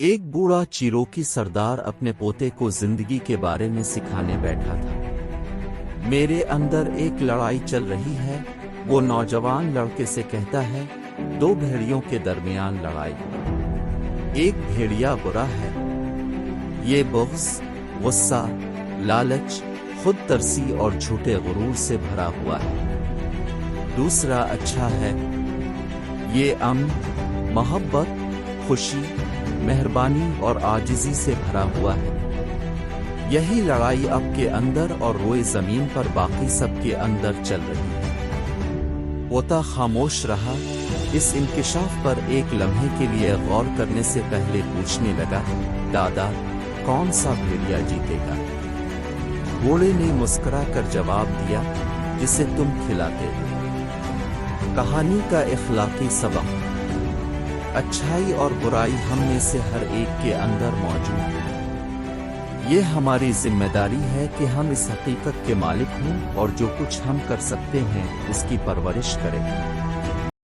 ایک بوڑھا چیروکی سردار اپنے پوتے کو زندگی کے بارے میں سکھانے بیٹھا تھا۔ میرے اندر ایک لڑائی چل رہی ہے، وہ نوجوان لڑکے سے کہتا ہے۔ دو بھیڑیوں کے درمیان لڑائی۔ ایک بھیڑیا برا ہے، یہ بغض، غصہ، لالچ، خود ترسی اور جھوٹے غرور سے بھرا ہوا ہے۔ دوسرا اچھا ہے، یہ امن، محبت، خوشی، مہربانی اور عاجزی سے بھرا ہوا ہے۔ یہی لڑائی اب کے اندر اور روئے زمین پر باقی سب کے اندر چل رہی ہے۔ پوتا خاموش رہا، اس انکشاف پر ایک لمحے کے لیے غور کرنے سے پہلے پوچھنے لگا، دادا، کون سا بھیڑیا جیتے گا؟ بوڑھے نے مسکرا کر جواب دیا، جسے تم کھلاتے ہو۔ کہانی کا اخلاقی سبق: اچھائی اور برائی ہم میں سے ہر ایک کے اندر موجود ہے۔ یہ ہماری ذمہ داری ہے کہ ہم اس حقیقت کے مالک ہوں اور جو کچھ ہم کر سکتے ہیں اس کی پرورش کریں۔